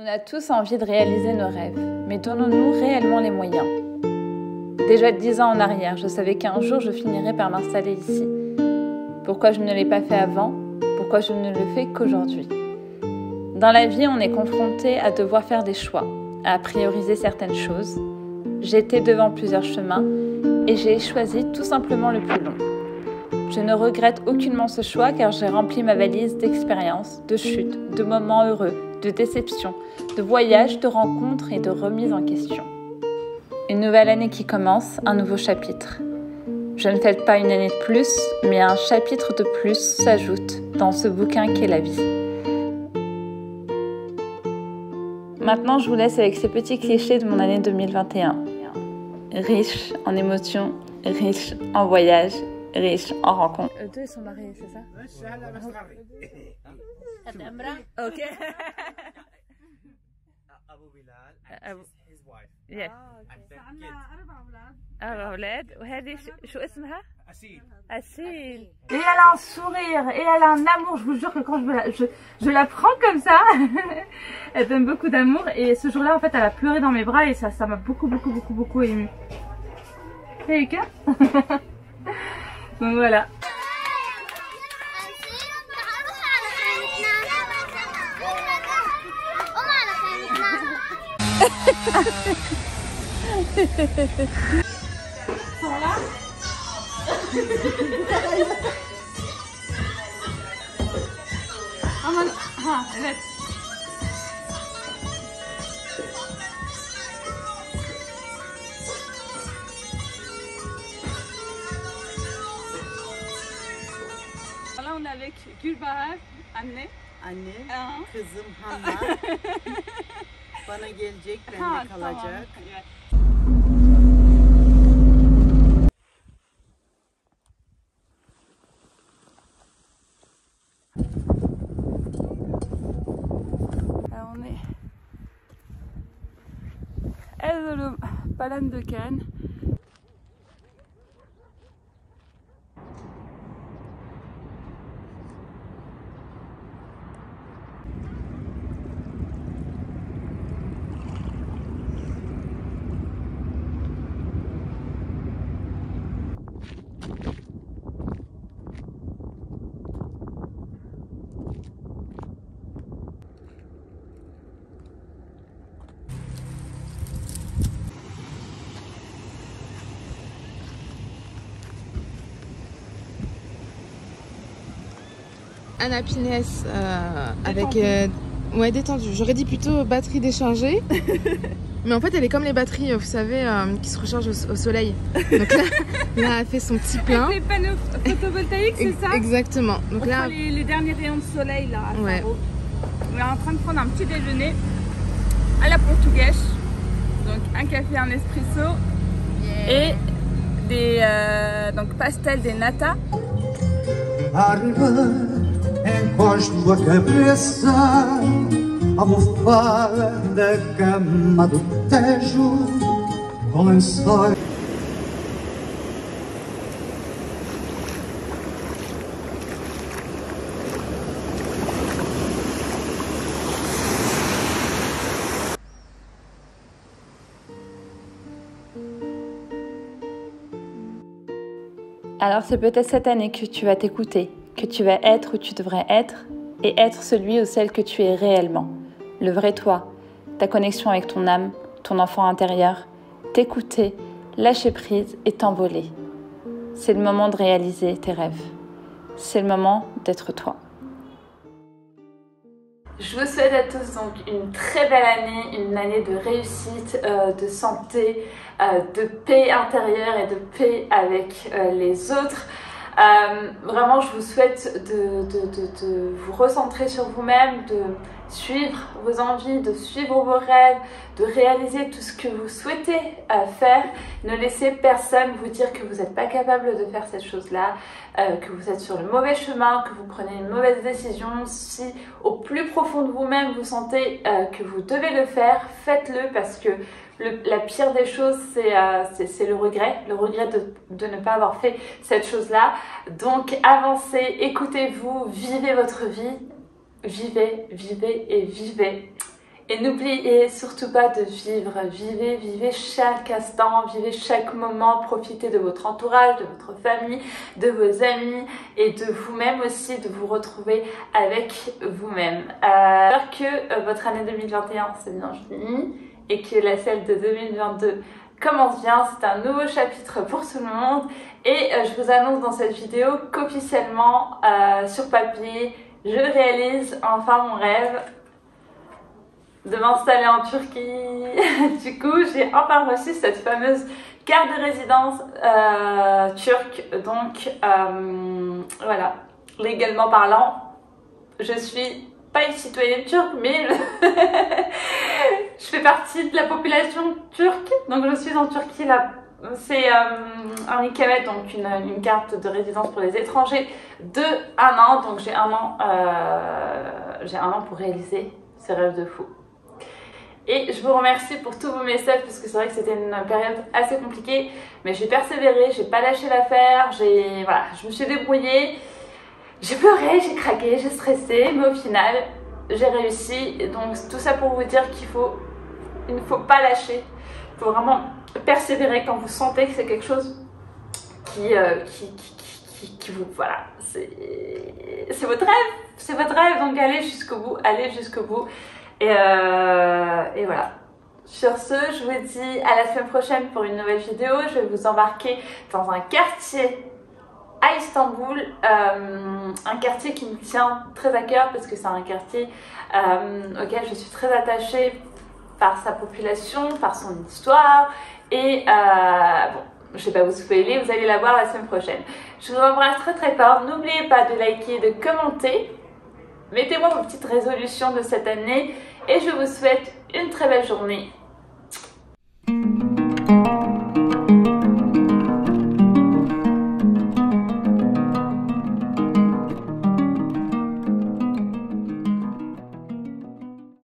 On a tous envie de réaliser nos rêves, mais donnons-nous réellement les moyens? Déjà 10 ans en arrière, je savais qu'un jour je finirais par m'installer ici. Pourquoi je ne l'ai pas fait avant? Pourquoi je ne le fais qu'aujourd'hui? Dans la vie, on est confronté à devoir faire des choix, à prioriser certaines choses. J'étais devant plusieurs chemins et j'ai choisi tout simplement le plus long. Je ne regrette aucunement ce choix car j'ai rempli ma valise d'expériences, de chutes, de moments heureux, de déceptions, de voyages, de rencontres et de remises en question. Une nouvelle année qui commence, un nouveau chapitre. Je ne fête pas une année de plus, mais un chapitre de plus s'ajoute dans ce bouquin qu'est la vie. Maintenant, je vous laisse avec ces petits clichés de mon année 2021. Riche en émotions, riche en voyages, riche en rencontres. Eux deux, ils sont mariés, c'est ça? Ok. Yes. أولاد وهذه شو اسمها؟ Asil. Et elle a un sourire et elle a un amour. Je vous jure que quand je la prends comme ça, elle donne beaucoup d'amour. Et ce jour-là, en fait, elle a pleuré dans mes bras et ça m'a beaucoup émue. Et que donc voilà. Sont là. Aman, evet. Là on est avec Gülbahar, anne. Anne, kızım Hanna. Bana gelecek, bende kalacak. Tamam. On est Erzurum, Palandöken. Un happiness avec ouais, détendu. J'aurais dit plutôt batterie déchargée. Mais en fait elle est comme les batteries vous savez qui se rechargent au soleil. Donc là elle fait son petit plein. Avec les panneaux photovoltaïques, c'est ça? Exactement. Donc là les derniers rayons de soleil là à ouais. Faro. On est en train de prendre un petit déjeuner à la portugaise. Donc un café, un espresso et des donc pastel de nata. Encosto a cabeça, almofada da cama do Tejo, com lençóis. Alors c'est peut-être cette année que tu vas t'écouter, que tu vas être où tu devrais être et être celui ou celle que tu es réellement. Le vrai toi, ta connexion avec ton âme, ton enfant intérieur, t'écouter, lâcher prise et t'envoler. C'est le moment de réaliser tes rêves. C'est le moment d'être toi. Je vous souhaite à tous donc une très belle année, une année de réussite, de santé, de paix intérieure et de paix avec les autres. Vraiment, je vous souhaite de vous recentrer sur vous-même, de suivre vos envies, de suivre vos rêves, de réaliser tout ce que vous souhaitez faire. Ne laissez personne vous dire que vous n'êtes pas capable de faire cette chose-là, que vous êtes sur le mauvais chemin, que vous prenez une mauvaise décision. Si au plus profond de vous-même vous sentez que vous devez le faire, faites-le parce que la pire des choses, c'est le regret de ne pas avoir fait cette chose-là. Donc avancez, écoutez-vous, vivez votre vie, vivez, vivez et vivez. Et n'oubliez surtout pas de vivre, vivez chaque instant, vivez chaque moment, profitez de votre entourage, de votre famille, de vos amis et de vous-même aussi, de vous retrouver avec vous-même. J'espère que votre année 2021 s'est bien finie et que la celle de 2022 commence bien. C'est un nouveau chapitre pour tout le monde et je vous annonce dans cette vidéo qu'officiellement, sur papier, je réalise enfin mon rêve de m'installer en Turquie. Du coup, j'ai enfin reçu cette fameuse carte de résidence turque. Donc, voilà, légalement parlant, je suis pas une citoyenne turque, mais je fais partie de la population turque. Donc, je suis en Turquie là. C'est un ikamet, donc une carte de résidence pour les étrangers de 1 an. Donc, j'ai un an pour réaliser ce rêve de fou. Et je vous remercie pour tous vos messages parce que c'est vrai que c'était une période assez compliquée, mais j'ai persévéré, j'ai pas lâché l'affaire, voilà, je me suis débrouillée, j'ai pleuré, j'ai craqué, j'ai stressé, mais au final, j'ai réussi. Donc tout ça pour vous dire il ne faut pas lâcher, il faut vraiment persévérer quand vous sentez que c'est quelque chose qui vous, voilà, c'est votre rêve, donc allez jusqu'au bout. Et voilà. Sur ce, je vous dis à la semaine prochaine pour une nouvelle vidéo. Je vais vous embarquer dans un quartier à Istanbul, un quartier qui me tient très à cœur parce que c'est un quartier auquel je suis très attachée par sa population, par son histoire. Et bon, je ne vais pas vous spoiler, vous allez la voir la semaine prochaine. Je vous embrasse très très fort. N'oubliez pas de liker, de commenter. Mettez-moi vos petites résolutions de cette année et je vous souhaite une très belle journée.